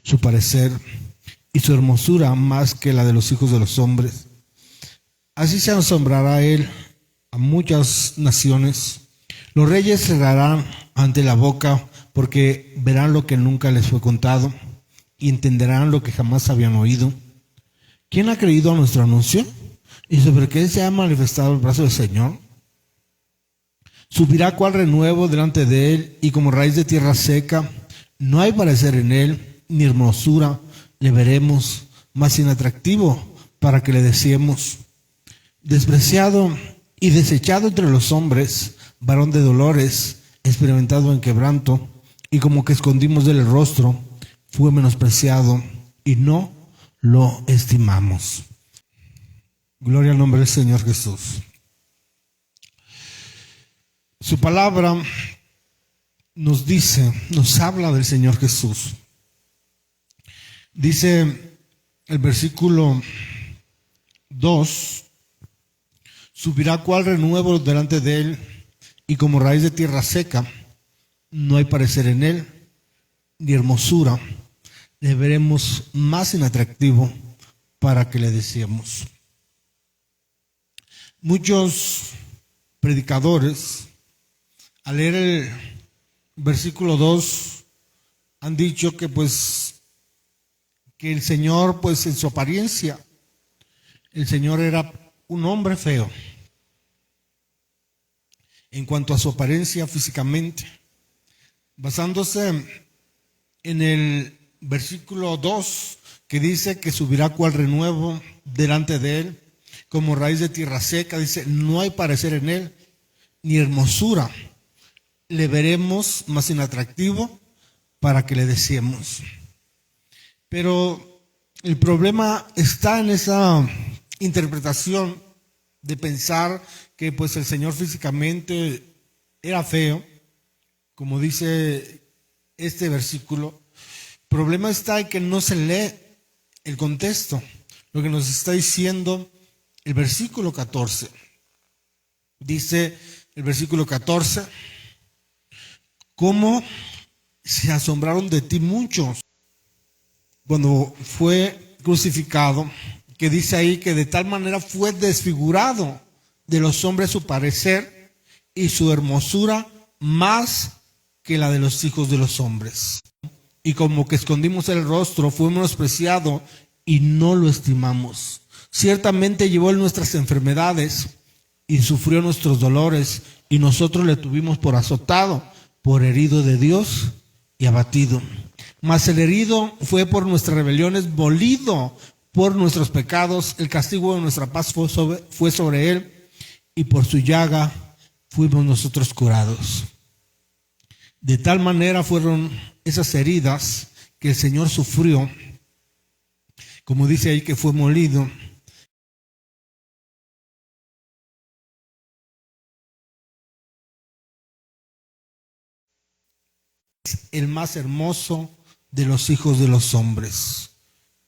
su parecer y su hermosura más que la de los hijos de los hombres. Así se asombrará él a muchas naciones. Los reyes cerrarán ante la boca porque verán lo que nunca les fue contado y entenderán lo que jamás habían oído. ¿Quién ha creído a nuestro anuncio? ¿Y sobre qué se ha manifestado el brazo del Señor? Subirá cual renuevo delante de él y como raíz de tierra seca. No hay parecer en él, ni hermosura le veremos, mas inatractivo para que le deseemos. Despreciado y desechado entre los hombres, varón de dolores, experimentado en quebranto, y como que escondimos del rostro, fue menospreciado y no lo estimamos. Gloria al nombre del Señor Jesús. Su palabra nos dice, nos habla del Señor Jesús. Dice el versículo 2, subirá cual renuevo delante de él y como raíz de tierra seca, no hay parecer en él, ni hermosura le veremos más inatractivo para que le deseemos. Muchos predicadores, al leer el versículo 2, han dicho que que el Señor, en su apariencia, el Señor era un hombre feo. En cuanto a su apariencia físicamente, basándose en el versículo 2, que dice que subirá cual renuevo delante de él, como raíz de tierra seca, dice, no hay parecer en él, ni hermosura le veremos más inatractivo para que le deseemos. Pero el problema está en esa interpretación de pensar que el Señor físicamente era feo, como dice este versículo. El problema está en que no se lee el contexto, lo que nos está diciendo el versículo 14. Dice el versículo 14, ¿cómo se asombraron de ti muchos cuando fue crucificado? Que dice ahí que de tal manera fue desfigurado de los hombres su parecer y su hermosura más que la de los hijos de los hombres. Y como que escondimos el rostro, fue menospreciado y no lo estimamos. Ciertamente llevó él nuestras enfermedades y sufrió nuestros dolores, y nosotros le tuvimos por azotado, por herido de Dios y abatido. Mas el herido fue por nuestras rebeliones, molido por nuestros pecados. El castigo de nuestra paz fue sobre él, y por su llaga fuimos nosotros curados. De tal manera fueron esas heridas que el Señor sufrió, como dice ahí que fue molido. El más hermoso de los hijos de los hombres.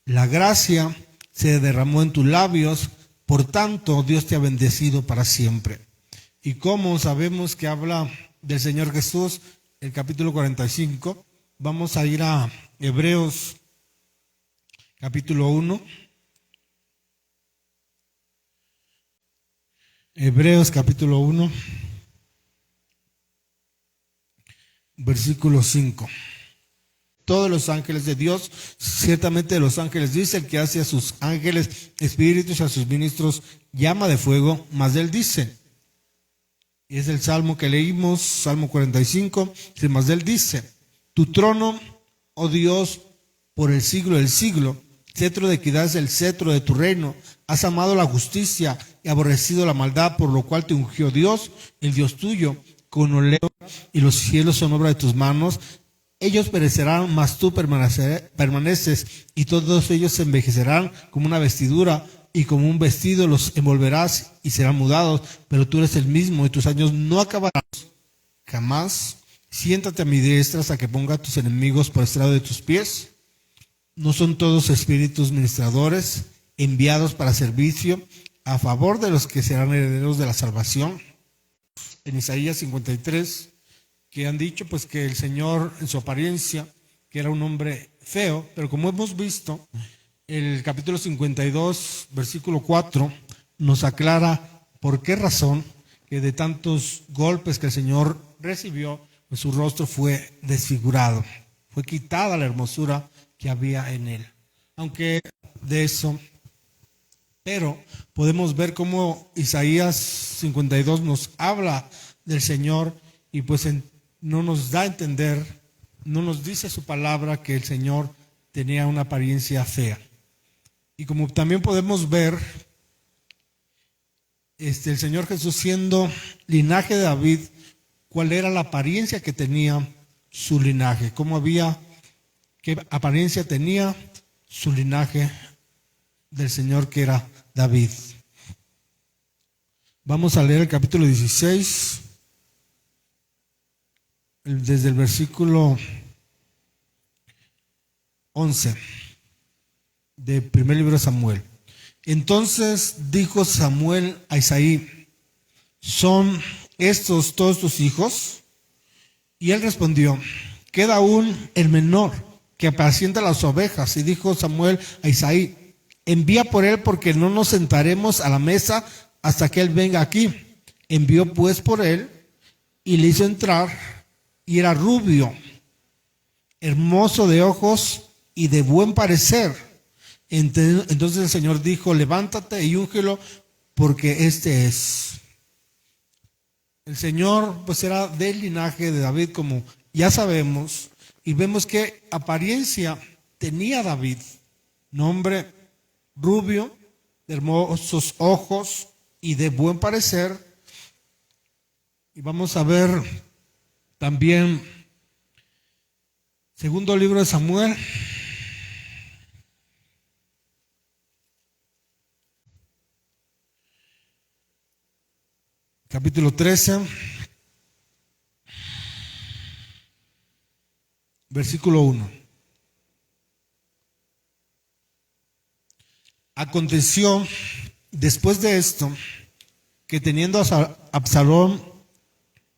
La gracia se derramó en tus labios, por tanto Dios te ha bendecido para siempre. Y como sabemos que habla del Señor Jesús, el capítulo 45, vamos a ir a Hebreos capítulo 1. Hebreos capítulo 1, versículo 5. Todos los ángeles de Dios, ciertamente los ángeles dicen que hace a sus ángeles espíritus, a sus ministros llama de fuego, mas él dice, y es el salmo que leímos, Salmo 45, mas él dice, tu trono, oh Dios, por el siglo del siglo, cetro de equidad es el cetro de tu reino, has amado la justicia y aborrecido la maldad, por lo cual te ungió Dios, el Dios tuyo, con óleo, y los cielos son obra de tus manos. Ellos perecerán, mas tú permaneces, y todos ellos se envejecerán como una vestidura, y como un vestido los envolverás y serán mudados, pero tú eres el mismo y tus años no acabarán jamás. Siéntate a mi diestra hasta que ponga a tus enemigos por estrado de tus pies. ¿No son todos espíritus ministradores enviados para servicio a favor de los que serán herederos de la salvación? En Isaías 53, que han dicho que el Señor en su apariencia, que era un hombre feo, pero como hemos visto, el capítulo 52, versículo 4, nos aclara por qué razón que de tantos golpes que el Señor recibió, pues su rostro fue desfigurado, fue quitada la hermosura que había en él. Aunque de eso, pero podemos ver cómo Isaías 52 nos habla del Señor y pues no nos da a entender, no nos dice su palabra que el Señor tenía una apariencia fea. Y como también podemos ver, el Señor Jesús siendo linaje de David, cuál era la apariencia que tenía su linaje, qué apariencia tenía su linaje del Señor que era David. Vamos a leer el capítulo 16, desde el versículo 11 del primer libro de Samuel. Entonces dijo Samuel a Isaí: ¿son estos todos tus hijos? Y él respondió: queda aún el menor, que apacienta las ovejas. Y dijo Samuel a Isaí: envía por él, porque no nos sentaremos a la mesa hasta que él venga aquí. Envió pues por él y le hizo entrar, y era rubio, hermoso de ojos y de buen parecer. Entonces el Señor dijo: levántate y úngelo, porque este es. El Señor pues era del linaje de David, como ya sabemos, y vemos qué apariencia tenía David: nombre rubio, de hermosos ojos y de buen parecer. Y vamos a ver también segundo libro de Samuel, capítulo 13, versículo 1. Aconteció después de esto que, teniendo a Absalón,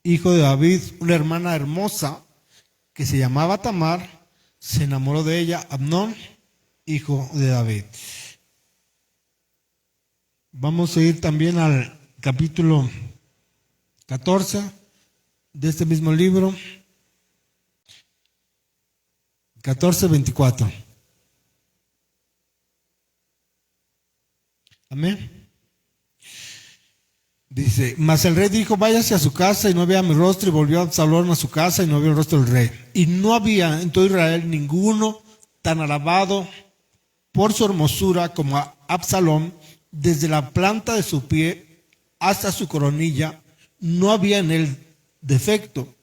hijo de David, una hermana hermosa que se llamaba Tamar, se enamoró de ella Amnón, hijo de David. Vamos a ir también al capítulo 14 de este mismo libro, 14:24. Amén. Dice: mas el rey dijo: váyase a su casa, y no vea mi rostro. Y volvió Absalón a su casa, y no vio el rostro del rey. Y no había en todo Israel ninguno tan alabado por su hermosura como Absalón. Desde la planta de su pie hasta su coronilla no había en él defecto.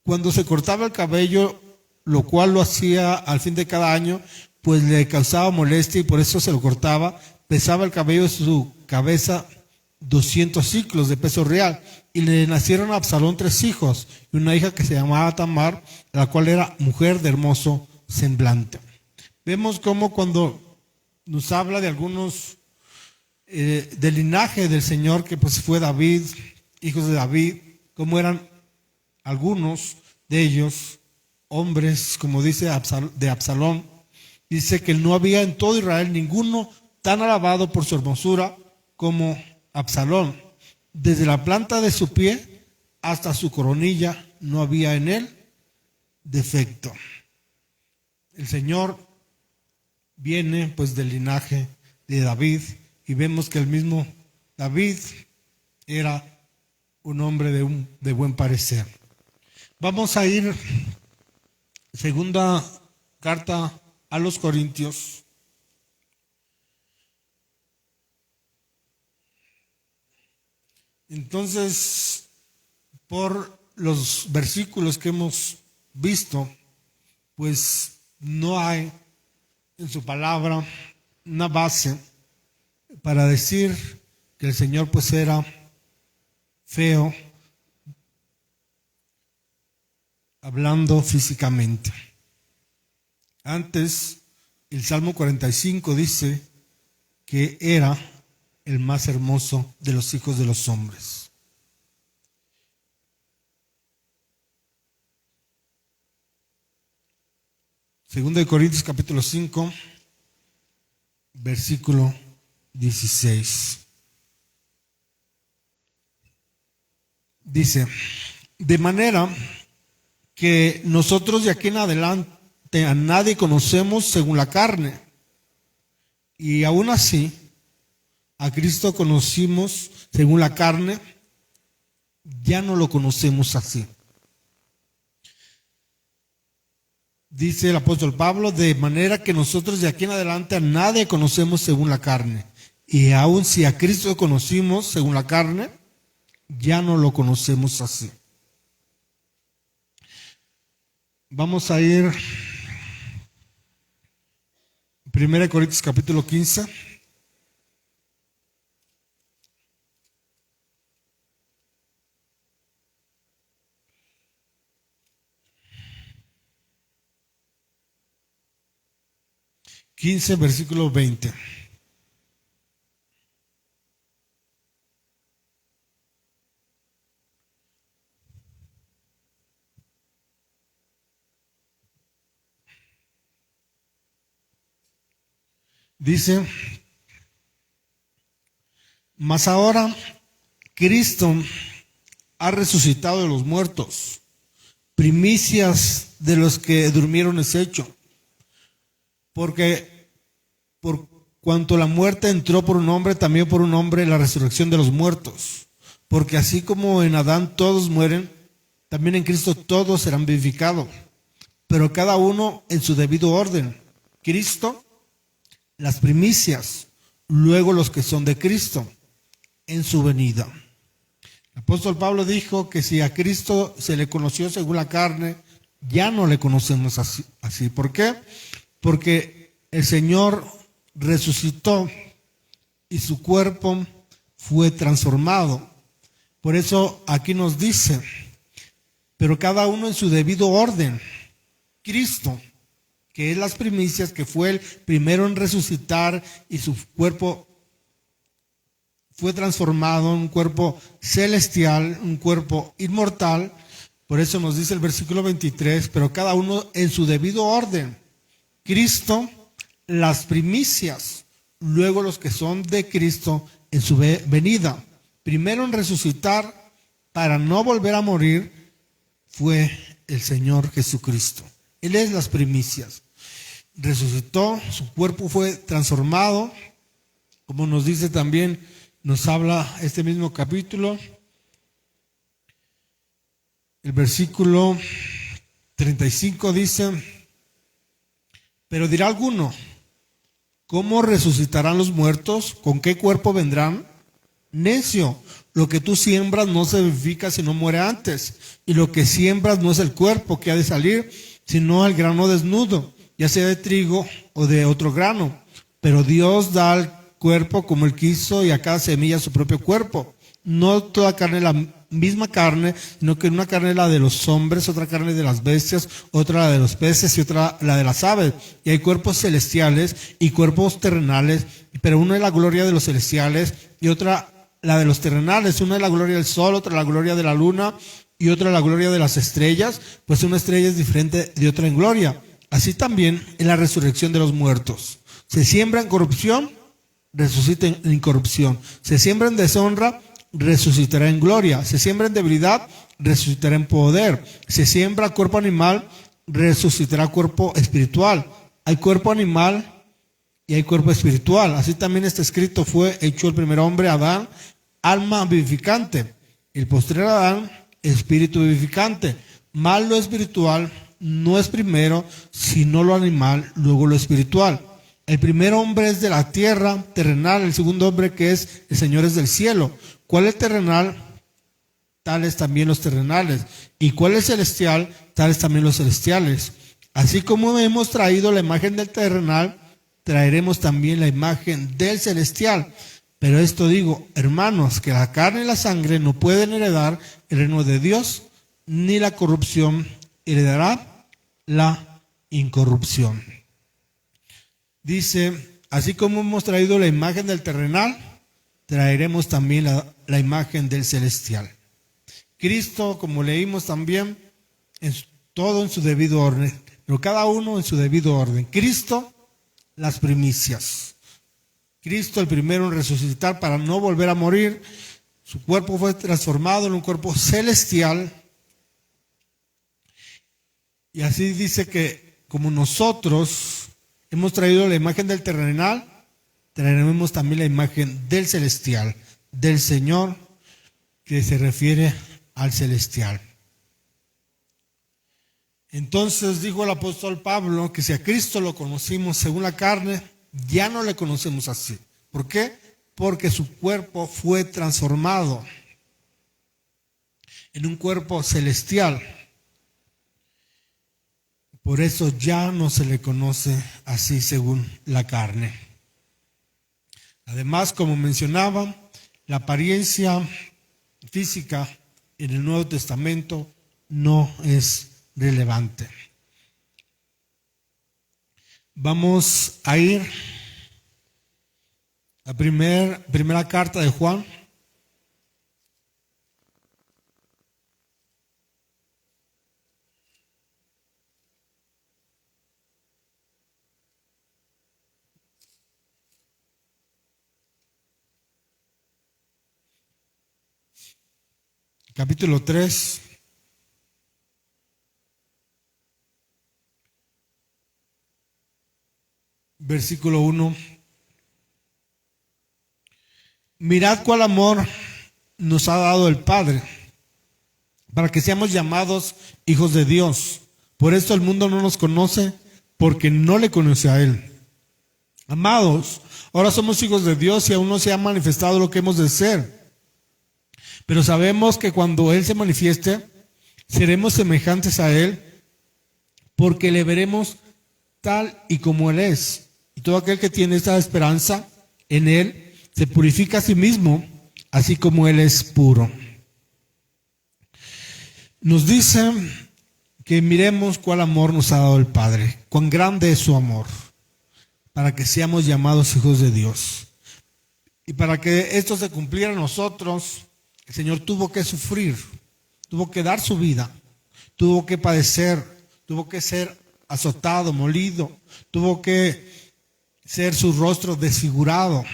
Cuando se cortaba el cabello, lo cual lo hacía al fin de cada año, pues le causaba molestia, y por eso se lo cortaba, pesaba el cabello de su cabeza 200 ciclos de peso real. Y le nacieron a Absalón 3 hijos y una hija que se llamaba Tamar, la cual era mujer de hermoso semblante. Vemos cómo cuando nos habla de algunos del linaje del Señor, que pues fue David, hijos de David, cómo eran algunos de ellos hombres, como dice de Absalón. Dice que no había en todo Israel ninguno tan alabado por su hermosura como Absalón. Desde la planta de su pie hasta su coronilla no había en él defecto. El Señor viene pues del linaje de David, y vemos que el mismo David era un hombre de buen parecer. Vamos a ir segunda carta a los Corintios, entonces, por los versículos que hemos visto, pues no hay en su palabra una base para decir que el Señor pues era feo, hablando físicamente. Antes, el Salmo 45 dice que era el más hermoso de los hijos de los hombres. Segunda de Corintios capítulo 5, versículo 16. Dice, de manera que nosotros de aquí en adelante a nadie conocemos según la carne. Y aún así, a Cristo conocimos según la carne, ya no lo conocemos así. Dice el apóstol Pablo, de manera que nosotros de aquí en adelante a nadie conocemos según la carne. Y aun si a Cristo conocimos según la carne, ya no lo conocemos así. Vamos a ir 1 Corintios capítulo 15. Versículo 20. Dice, mas ahora Cristo ha resucitado de los muertos, primicias de los que durmieron es hecho. Porque por cuanto la muerte entró por un hombre, también por un hombre la resurrección de los muertos. Porque así como en Adán todos mueren, también en Cristo todos serán vivificados. Pero cada uno en su debido orden. Cristo, las primicias, luego los que son de Cristo, en su venida. El apóstol Pablo dijo que si a Cristo se le conoció según la carne, ya no le conocemos así. ¿Por qué? Porque el Señor resucitó y su cuerpo fue transformado. Por eso aquí nos dice, pero cada uno en su debido orden. Cristo, que es las primicias, que fue el primero en resucitar y su cuerpo fue transformado en un cuerpo celestial, un cuerpo inmortal. Por eso nos dice el versículo 23, pero cada uno en su debido orden. Cristo, las primicias, luego los que son de Cristo en su venida. Primero en resucitar para no volver a morir fue el Señor Jesucristo. Él es las primicias. Resucitó, su cuerpo fue transformado, como nos dice también, nos habla este mismo capítulo, el versículo 35 dice, pero dirá alguno, ¿cómo resucitarán los muertos? ¿Con qué cuerpo vendrán? Necio, lo que tú siembras no se vivifica si no muere antes, y lo que siembras no es el cuerpo que ha de salir, sino el grano desnudo, ya sea de trigo o de otro grano. Pero Dios da al cuerpo como Él quiso y a cada semilla su propio cuerpo. No toda carne es la misma carne, sino que una carne es la de los hombres, otra carne de las bestias, otra la de los peces y otra la de las aves. Y hay cuerpos celestiales y cuerpos terrenales, pero uno es la gloria de los celestiales y otra la de los terrenales. Una es la gloria del sol, otra la gloria de la luna y otra la gloria de las estrellas, pues una estrella es diferente de otra en gloria. Así también en la resurrección de los muertos. Se siembra en corrupción, resucita en incorrupción. Se siembra en deshonra, resucitará en gloria. Se siembra en debilidad, resucitará en poder. Se siembra cuerpo animal, resucitará cuerpo espiritual. Hay cuerpo animal y hay cuerpo espiritual. Así también está escrito, fue hecho el primer hombre, Adán, alma vivificante. El postrer Adán, espíritu vivificante. Mas lo espiritual no es primero, sino lo animal, luego lo espiritual. El primer hombre es de la tierra terrenal, el segundo hombre que es el Señor es del cielo. ¿Cuál es terrenal? Tales también los terrenales. ¿Y cuál es celestial? Tales también los celestiales. Así como hemos traído la imagen del terrenal, traeremos también la imagen del celestial. Pero esto digo, hermanos, que la carne y la sangre no pueden heredar el reino de Dios, ni la corrupción heredará la incorrupción. Dice, así como hemos traído la imagen del terrenal, traeremos también la imagen del celestial. Cristo, como leímos también, todo en su debido orden. pero cada uno en su debido orden. Cristo, las primicias. Cristo el primero en resucitar para no volver a morir. Su cuerpo fue transformado en un cuerpo celestial. Y así dice que como nosotros hemos traído la imagen del terrenal, traeremos también la imagen del celestial, del Señor, que se refiere al celestial. Entonces dijo el apóstol Pablo que si a Cristo lo conocimos según la carne, ya no le conocemos así. ¿Por qué? Porque su cuerpo fue transformado en un cuerpo celestial. Por eso ya no se le conoce así según la carne. Además, como mencionaba, la apariencia física en el Nuevo Testamento no es relevante. Vamos a ir a primera carta de Juan. Capítulo 3. Versículo 1. Mirad cuál amor nos ha dado el Padre, para que seamos llamados hijos de Dios. Por esto el mundo no nos conoce, porque no le conoce a Él. Amados, ahora somos hijos de Dios y aún no se ha manifestado lo que hemos de ser. Pero sabemos que cuando Él se manifieste, seremos semejantes a Él, porque le veremos tal y como Él es. Y todo aquel que tiene esta esperanza en Él, se purifica a sí mismo, así como Él es puro. Nos dice que miremos cuál amor nos ha dado el Padre, cuán grande es su amor, para que seamos llamados hijos de Dios. Y para que esto se cumpliera en nosotros, el Señor tuvo que sufrir, tuvo que dar su vida, tuvo que padecer, tuvo que ser azotado, molido, tuvo que ser su rostro desfigurado.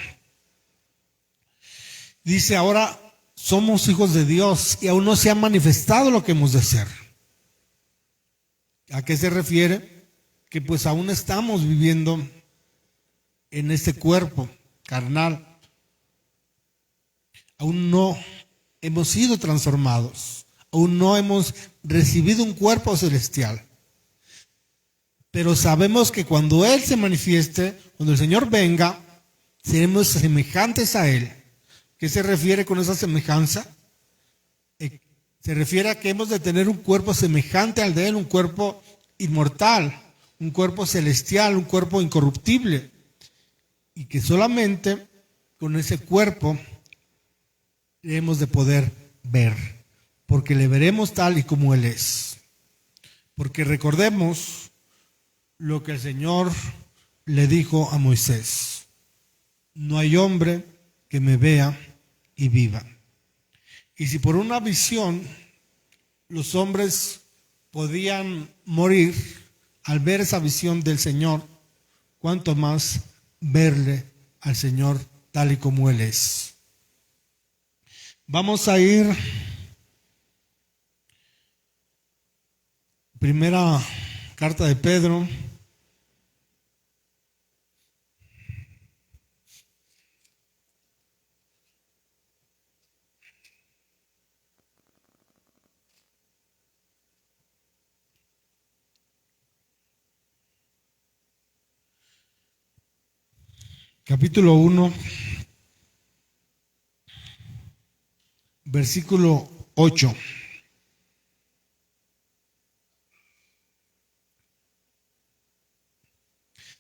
Dice, ahora somos hijos de Dios y aún no se ha manifestado lo que hemos de ser. ¿A qué se refiere? Que pues aún estamos viviendo en este cuerpo carnal. Aún no hemos sido transformados. Aún no hemos recibido un cuerpo celestial. Pero sabemos que cuando Él se manifieste, cuando el Señor venga, seremos semejantes a Él. ¿Qué se refiere con esa semejanza? Se refiere a que hemos de tener un cuerpo semejante al de Él, un cuerpo inmortal, un cuerpo celestial, un cuerpo incorruptible. Y que solamente con ese cuerpo hemos de poder ver, porque le veremos tal y como Él es. Porque recordemos lo que el Señor le dijo a Moisés: no hay hombre que me vea y viva. Y si por una visión los hombres podían morir al ver esa visión del Señor, cuánto más verle al Señor tal y como Él es. Vamos a ir primera carta de Pedro. Capítulo 1, versículo 8.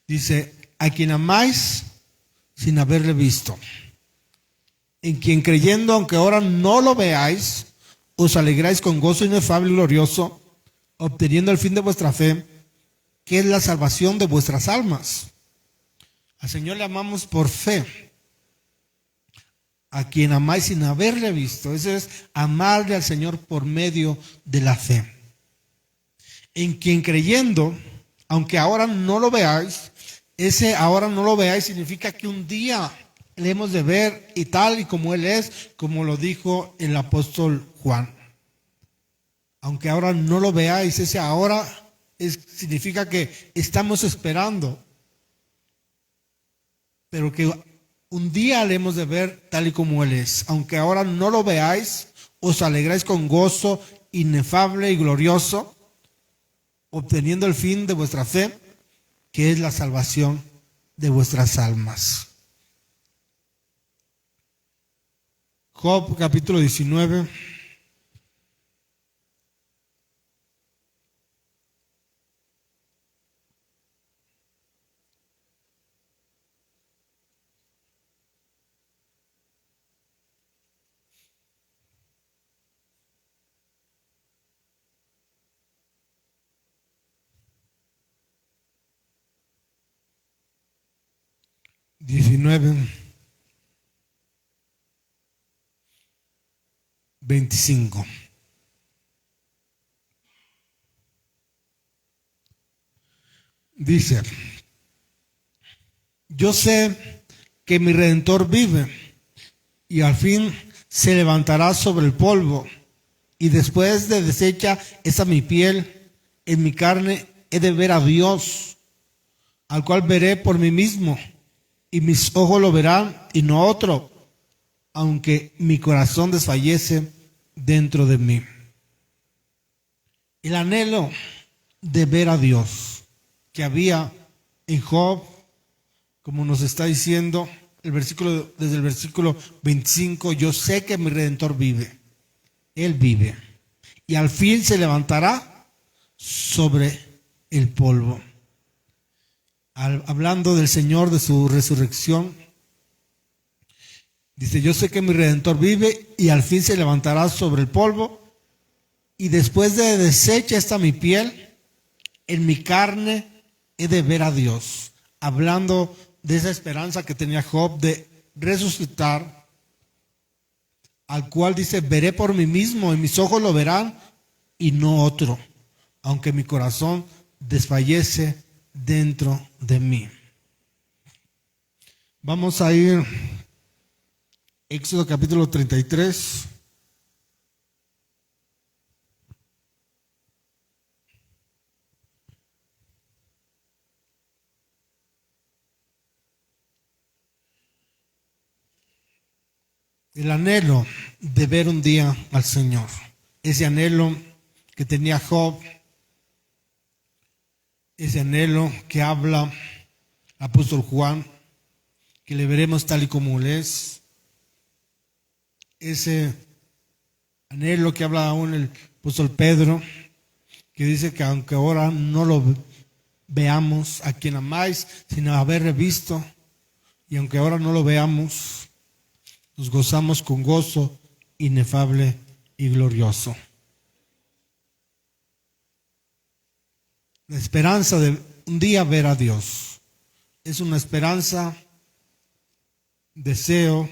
Dice, a quien amáis sin haberle visto, en quien creyendo, aunque ahora no lo veáis, os alegráis con gozo inefable y glorioso, obteniendo el fin de vuestra fe, que es la salvación de vuestras almas. Al Señor le amamos por fe. A quien amáis sin haberle visto. Eso es amarle al Señor por medio de la fe. En quien creyendo, aunque ahora no lo veáis. Ese ahora no lo veáis significa que un día le hemos de ver y tal y como Él es, como lo dijo el apóstol Juan. Aunque ahora no lo veáis, ese ahora significa que estamos esperando, pero que un día le hemos de ver tal y como Él es. Aunque ahora no lo veáis, os alegráis con gozo inefable y glorioso, obteniendo el fin de vuestra fe, que es la salvación de vuestras almas. Job capítulo 19. Diecinueve, 25. Dice: yo sé que mi Redentor vive y al fin se levantará sobre el polvo, y después de deshecha esa mi piel, en mi carne he de ver a Dios, al cual veré por mí mismo, y mis ojos lo verán y no otro, aunque mi corazón desfallece dentro de mí. El anhelo de ver a Dios que había en Job, como nos está diciendo el versículo, desde el versículo 25, yo sé que mi Redentor vive. Él vive. Y al fin se levantará sobre el polvo. Hablando del Señor, de su resurrección, dice: yo sé que mi Redentor vive y al fin se levantará sobre el polvo, y después de deshecha esta mi piel, en mi carne he de ver a Dios. Hablando de esa esperanza que tenía Job de resucitar, al cual dice: veré por mí mismo y mis ojos lo verán y no otro, aunque mi corazón desfallece dentro de mí. Vamos a ir Éxodo capítulo 33. El anhelo de ver un día al Señor. Ese anhelo que tenía Job. Ese anhelo que habla el apóstol Juan, que le veremos tal y como Él es. Ese anhelo que habla aún el apóstol Pedro, que dice que aunque ahora no lo veamos, a quien amáis sin haber visto, y aunque ahora no lo veamos, nos gozamos con gozo inefable y glorioso. La esperanza de un día ver a Dios es una esperanza, deseo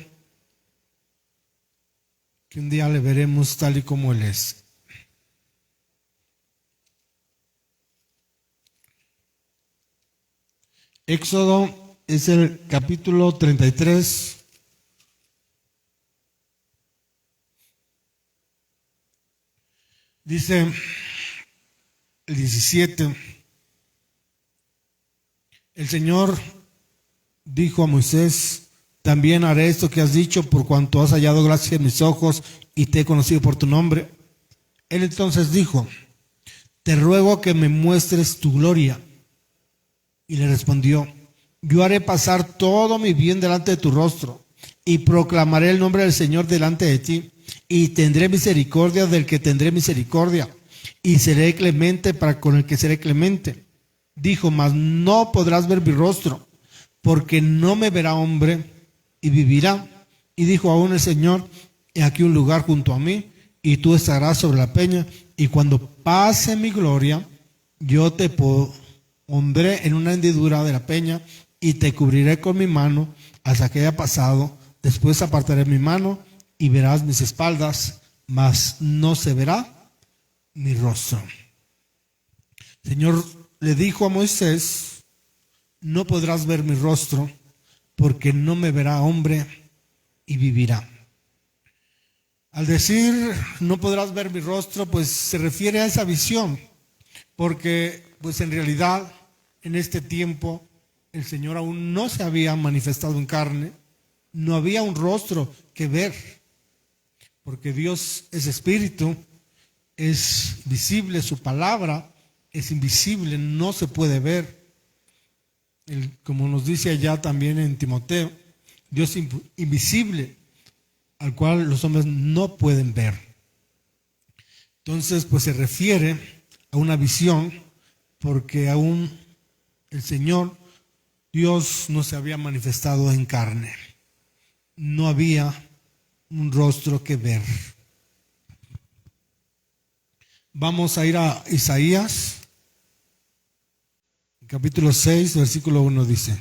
que un día le veremos tal y como Él es. Éxodo es el capítulo 33. Dice el 17: el Señor dijo a Moisés: también haré esto que has dicho, por cuanto has hallado gracia en mis ojos y te he conocido por tu nombre. Él entonces dijo: te ruego que me muestres tu gloria. Y le respondió: yo haré pasar todo mi bien delante de tu rostro, y proclamaré el nombre del Señor delante de ti, y tendré misericordia del que tendré misericordia, y seré clemente para con el que seré clemente. Dijo: mas no podrás ver mi rostro, porque no me verá hombre y vivirá. Y dijo aún el Señor: he aquí un lugar junto a mí, y tú estarás sobre la peña, y cuando pase mi gloria, yo te pondré en una hendidura de la peña, y te cubriré con mi mano hasta que haya pasado. Después apartaré mi mano, y verás mis espaldas, mas no se verá mi rostro. El Señor le dijo a Moisés: no podrás ver mi rostro, porque no me verá hombre y vivirá. Al decir no podrás ver mi rostro, pues se refiere a esa visión, porque pues en realidad en este tiempo el Señor aún no se había manifestado en carne, no había un rostro que ver, porque Dios es espíritu, es visible, su palabra es invisible, no se puede ver. Como nos dice allá también en Timoteo, Dios invisible, al cual los hombres no pueden ver. Entonces, pues se refiere a una visión, porque aún el Señor, Dios, no se había manifestado en carne. No había un rostro que ver. Vamos a ir a Isaías, capítulo 6, versículo 1 dice: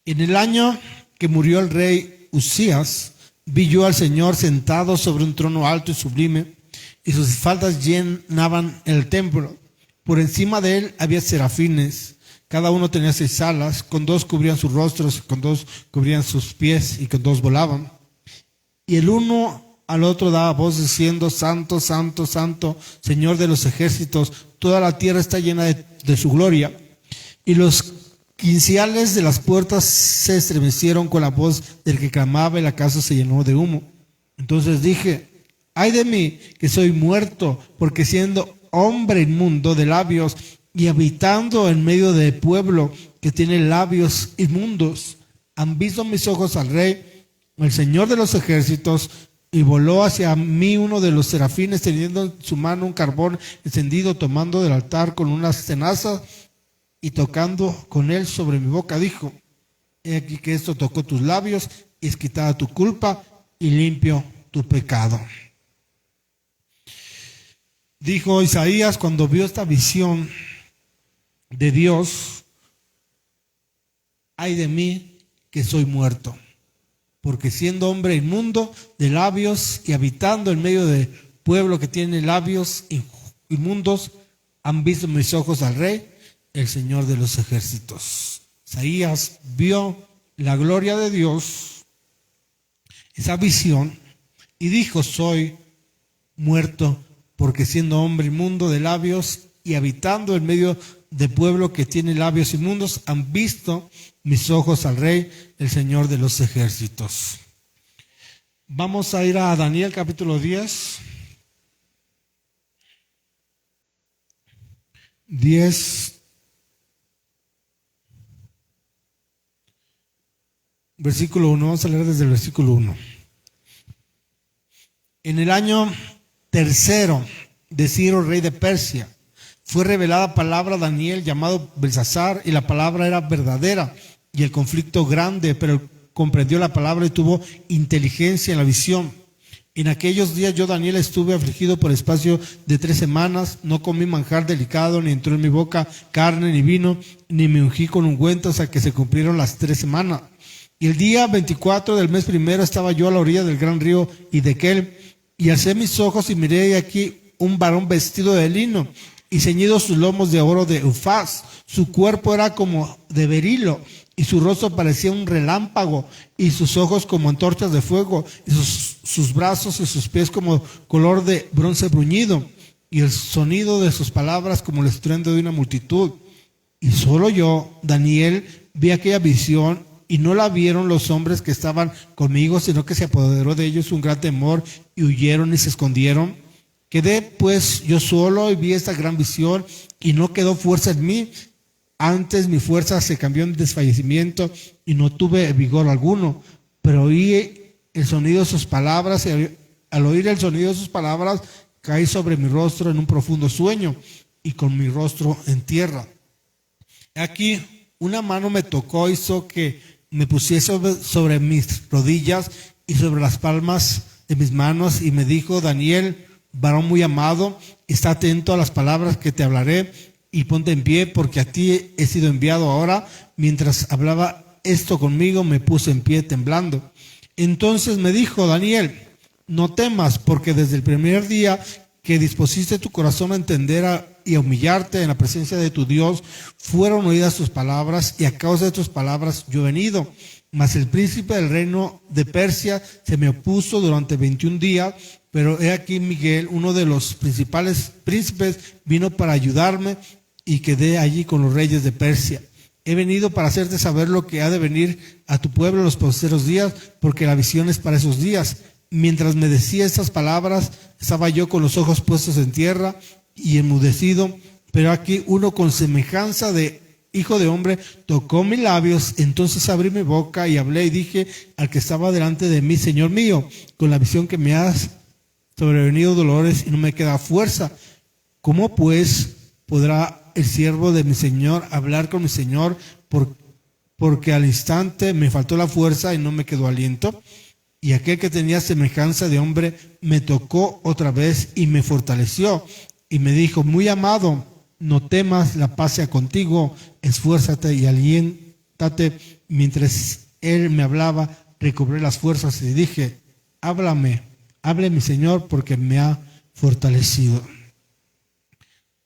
en el año que murió el rey Uzías, vi yo al Señor sentado sobre un trono alto y sublime, y sus faldas llenaban el templo. Por encima de él había serafines, cada uno tenía 6 alas, con 2 cubrían sus rostros, con 2 cubrían sus pies, y con 2 volaban. Y el uno al otro daba voz diciendo: Santo, Santo, Santo, Señor de los ejércitos, toda la tierra está llena de su gloria. Y los quinciales de las puertas se estremecieron con la voz del que clamaba, y la casa se llenó de humo. Entonces dije: ay de mí, que soy muerto, porque siendo hombre inmundo de labios y habitando en medio de pueblo que tiene labios inmundos, han visto mis ojos al Rey, el Señor de los ejércitos. Y voló hacia mí uno de los serafines, teniendo en su mano un carbón encendido, tomando del altar con unas tenazas, y tocando con él sobre mi boca, dijo: he aquí que esto tocó tus labios, y es quitada tu culpa y limpio tu pecado. Dijo Isaías cuando vio esta visión de Dios: ay de mí, que soy muerto, porque siendo hombre inmundo de labios y habitando en medio de pueblo que tiene labios inmundos, han visto mis ojos al Rey, el Señor de los ejércitos. Isaías vio la gloria de Dios, esa visión, y dijo: soy muerto, porque siendo hombre inmundo de labios y habitando en medio de pueblo que tiene labios inmundos, han visto mis ojos al Rey, el Señor de los ejércitos. Vamos a ir a Daniel capítulo 10. 10, versículo 1. Vamos a leer desde el versículo 1. En el año tercero de Ciro, rey de Persia, fue revelada palabra a Daniel, llamado Belsasar, y la palabra era verdadera y el conflicto grande, pero comprendió la palabra y tuvo inteligencia en la visión. En aquellos días yo, Daniel, estuve afligido por espacio de 3 semanas, no comí manjar delicado, ni entró en mi boca carne ni vino, ni me ungí con ungüento, hasta que se cumplieron las 3 semanas. Y el día 24 del mes primero estaba yo a la orilla del gran río Hiddekel, y alcé mis ojos y miré, y aquí un varón vestido de lino y ceñidos sus lomos de oro de Ufaz. Su cuerpo era como de berilo, y su rostro parecía un relámpago, y sus ojos como antorchas de fuego, y sus brazos y sus pies como color de bronce bruñido, y el sonido de sus palabras como el estruendo de una multitud. Y solo yo, Daniel, vi aquella visión, y no la vieron los hombres que estaban conmigo, sino que se apoderó de ellos un gran temor, y huyeron y se escondieron. Quedé pues yo solo y vi esta gran visión, y no quedó fuerza en mí. Antes mi fuerza se cambió en desfallecimiento, y no tuve vigor alguno. Pero oí el sonido de sus palabras, y al oír el sonido de sus palabras, caí sobre mi rostro en un profundo sueño, y con mi rostro en tierra. Aquí una mano me tocó, hizo que me pusiese sobre mis rodillas y sobre las palmas de mis manos, y me dijo: Daniel, varón muy amado, está atento a las palabras que te hablaré, y ponte en pie, porque a ti he sido enviado ahora. Mientras hablaba esto conmigo, me puse en pie temblando. Entonces me dijo: Daniel, no temas, porque desde el primer día que dispusiste tu corazón a entender y a humillarte en la presencia de tu Dios, fueron oídas tus palabras, y a causa de tus palabras yo he venido. Mas el príncipe del reino de Persia se me opuso durante 21 días, pero he aquí Miguel, uno de los principales príncipes, vino para ayudarme, y quedé allí con los reyes de Persia. He venido para hacerte saber lo que ha de venir a tu pueblo en los postreros días, porque la visión es para esos días. Mientras me decía estas palabras, estaba yo con los ojos puestos en tierra y enmudecido, pero aquí uno con semejanza de hijo de hombre tocó mis labios. Entonces abrí mi boca y hablé y dije al que estaba delante de mí: Señor mío, con la visión que me has sobrevenido dolores y no me queda fuerza. ¿Cómo pues podrá el siervo de mi Señor hablar con mi Señor? Porque al instante me faltó la fuerza y no me quedó aliento. Y aquel que tenía semejanza de hombre me tocó otra vez y me fortaleció. Y me dijo: muy amado, no temas, la paz sea contigo, esfuérzate y aliéntate. Mientras él me hablaba, recobré las fuerzas y dije: háblame, hable mi Señor, porque me ha fortalecido.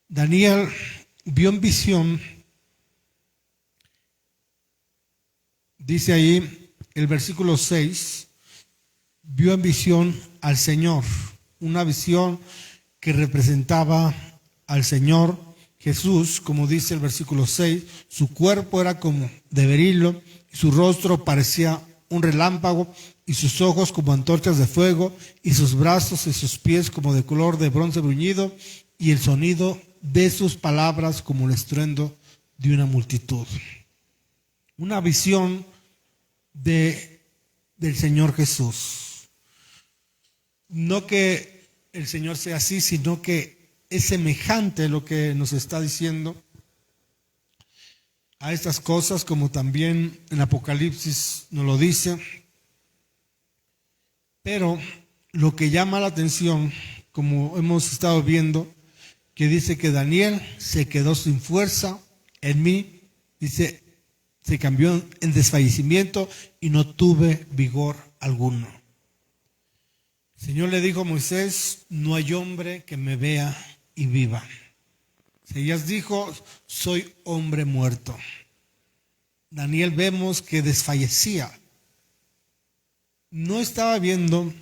Daniel vio en visión, dice ahí el versículo 6, vio en visión al Señor, una visión que representaba al Señor Jesús, como dice el versículo 6, su cuerpo era como de berilo, y su rostro parecía un relámpago, y sus ojos como antorchas de fuego, y sus brazos y sus pies como de color de bronce bruñido, y el sonido de sus palabras como el estruendo de una multitud. Una visión del Señor Jesús. No que el Señor sea así, sino que es semejante lo que nos está diciendo a estas cosas, como también en Apocalipsis nos lo dice. Pero lo que llama la atención, como hemos estado viendo, que dice que Daniel se quedó sin fuerza en mí, dice, se cambió en desfallecimiento y no tuve vigor alguno. El Señor le dijo a Moisés: no hay hombre que me vea y viva. Isaías dijo: soy hombre muerto. Daniel vemos que desfallecía. No estaba viendo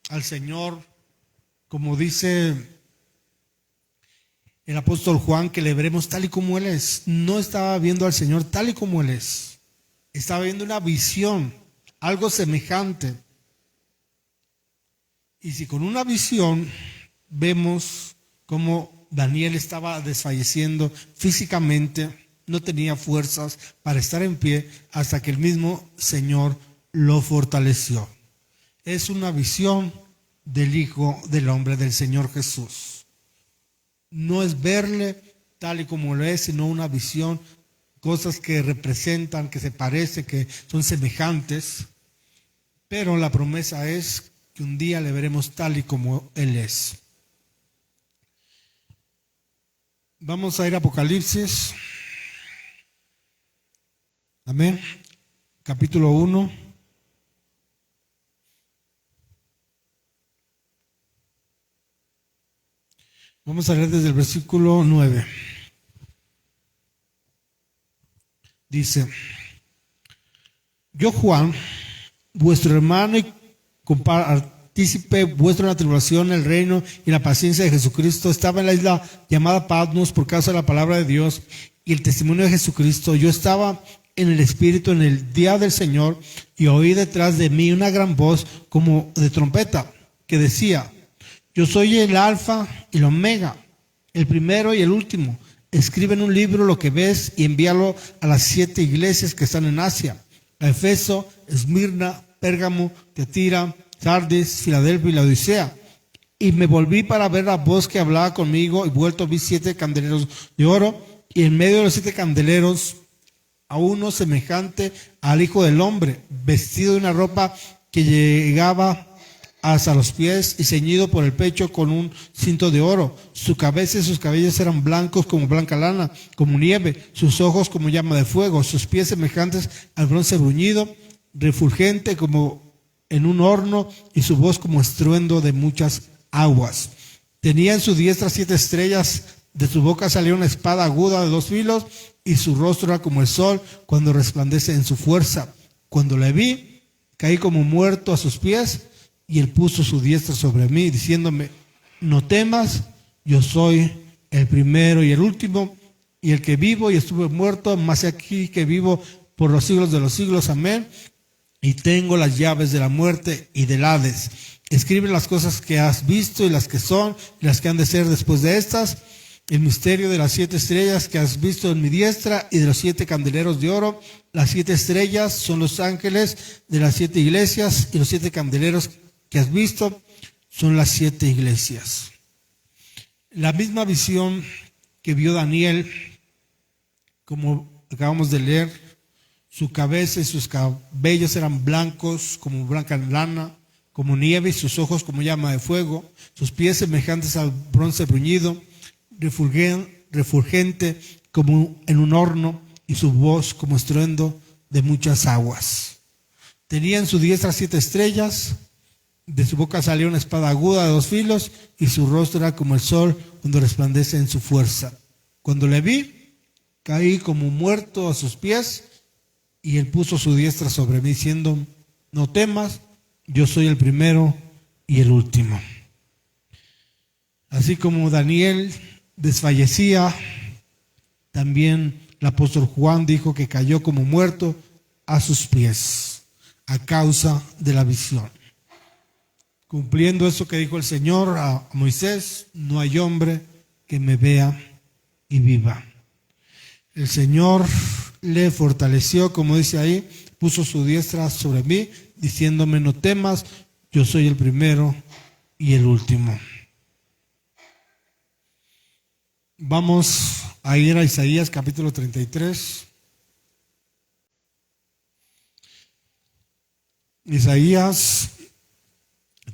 al Señor, como dice el apóstol Juan, que le veremos tal y como Él es. No estaba viendo al Señor tal y como Él es. Estaba viendo una visión, algo semejante. Y si con una visión vemos cómo Daniel estaba desfalleciendo físicamente, no tenía fuerzas para estar en pie, hasta que el mismo Señor lo fortaleció. Es una visión del Hijo del Hombre, del Señor Jesús. No es verle tal y como lo es, sino una visión, cosas que representan, que se parecen, que son semejantes. Pero la promesa es que un día le veremos tal y como Él es. Vamos a ir a Apocalipsis. Amén. Capítulo 1. Vamos a leer desde el versículo 9. Dice: yo, Juan, vuestro hermano y compartícipe vuestro en la tribulación, el reino y la paciencia de Jesucristo, estaba en la isla llamada Patmos por causa de la palabra de Dios y el testimonio de Jesucristo. Yo estaba en el Espíritu en el día del Señor, y oí detrás de mí una gran voz como de trompeta, que decía: yo soy el Alfa y el Omega, el primero y el último. Escribe en un libro lo que ves y envíalo a las 7 iglesias que están en Asia: a Efeso, Esmirna, Pérgamo, Tiatira, Sardis, Filadelfia y Laodicea. Y me volví para ver la voz que hablaba conmigo, y vuelto vi 7 candeleros de oro, y en medio de los 7 candeleros a uno semejante al Hijo del Hombre, vestido de una ropa que llegaba hasta los pies y ceñido por el pecho con un cinto de oro. Su cabeza y sus cabellos eran blancos como blanca lana, como nieve, sus ojos como llama de fuego, sus pies semejantes al bronce bruñido, refulgente como en un horno, y su voz como estruendo de muchas aguas. Tenía en su diestra 7 estrellas, de su boca salía una espada aguda de 2 filos, y su rostro era como el sol cuando resplandece en su fuerza. Cuando le vi, caí como muerto a sus pies, y él puso su diestra sobre mí, diciéndome: no temas, yo soy el primero y el último, y el que vivo y estuve muerto, mas aquí que vivo por los siglos de los siglos. Amén. Y tengo las llaves de la muerte y del Hades. Escribe las cosas que has visto y las que son y las que han de ser después de estas. El misterio de las 7 estrellas que has visto en mi diestra y de los 7 candeleros de oro. Las 7 estrellas son los ángeles de las 7 iglesias, y los 7 candeleros que has visto son las 7 iglesias. La misma visión que vio Daniel, como acabamos de leer, su cabeza y sus cabellos eran blancos como blanca lana, como nieve, y sus ojos como llama de fuego, sus pies semejantes al bronce bruñido, refulgente como en un horno, y su voz como estruendo de muchas aguas. Tenía en su diestra 7 estrellas, de su boca salió una espada aguda de 2 filos, y su rostro era como el sol cuando resplandece en su fuerza. Cuando le vi, caí como muerto a sus pies, y él puso su diestra sobre mí, diciendo: no temas, yo soy el primero y el último. Así como Daniel desfallecía, también el apóstol Juan dijo que cayó como muerto a sus pies a causa de la visión. Cumpliendo eso que dijo el Señor a Moisés: no hay hombre que me vea y viva. El Señor le fortaleció, como dice ahí, puso su diestra sobre mí, diciéndome: no temas, yo soy el primero y el último. Vamos a ir a Isaías capítulo 33. Isaías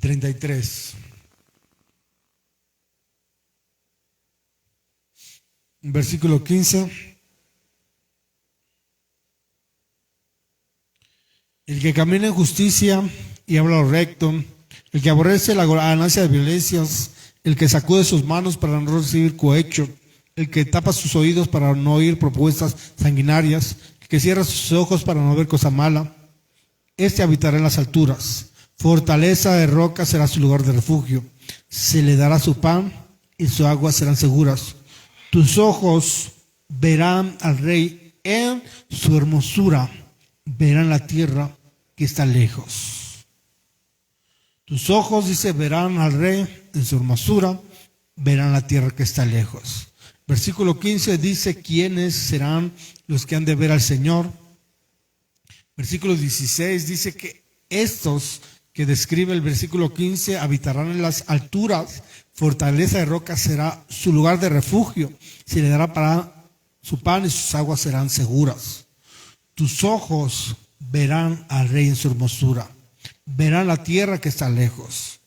33. Versículo 15. El que camina en justicia y habla lo recto, el que aborrece la ganancia de violencias, el que sacude sus manos para no recibir cohecho, el que tapa sus oídos para no oír propuestas sanguinarias, el que cierra sus ojos para no ver cosa mala, este habitará en las alturas. Fortaleza de roca será su lugar de refugio. Se le dará su pan y sus aguas serán seguras. Tus ojos verán al Rey en su hermosura, verán la tierra que está lejos. Tus ojos, dice, verán al Rey en su hermosura, verán la tierra que está lejos. Versículo 15 dice: ¿quiénes serán los que han de ver al Señor? Versículo 16 dice que estos que describe el versículo 15 habitarán en las alturas, fortaleza de roca será su lugar de refugio, se le dará para su pan y sus aguas serán seguras. Tus ojos verán al Rey en su hermosura, verán la tierra que está lejos.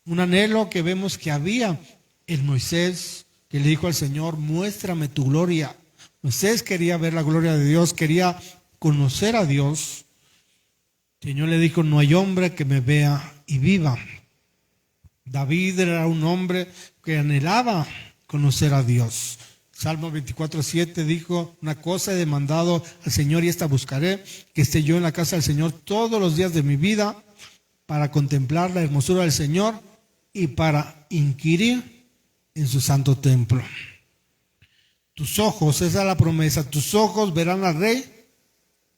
Un anhelo que vemos que había en Moisés, que le dijo al Señor: muéstrame tu gloria. Moisés quería ver la gloria de Dios, quería conocer a Dios. El Señor le dijo: no hay hombre que me vea y viva. David era un hombre que anhelaba conocer a Dios. Salmo 24:7 dijo: una cosa he demandado al Señor y esta buscaré, que esté yo en la casa del Señor todos los días de mi vida, para contemplar la hermosura del Señor y para inquirir en su santo templo. Tus ojos, esa es la promesa, tus ojos verán al Rey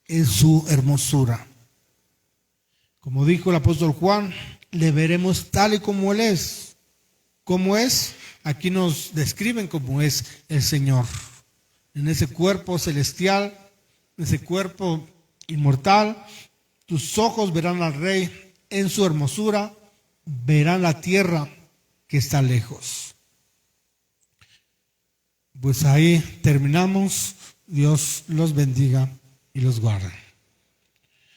en su hermosura. Como dijo el apóstol Juan, le veremos tal y como Él es. ¿Cómo es? Aquí nos describen cómo es el Señor. En ese cuerpo celestial, en ese cuerpo inmortal, tus ojos verán al Rey en su hermosura, verán la tierra que está lejos. Pues ahí terminamos. Dios los bendiga y los guarde.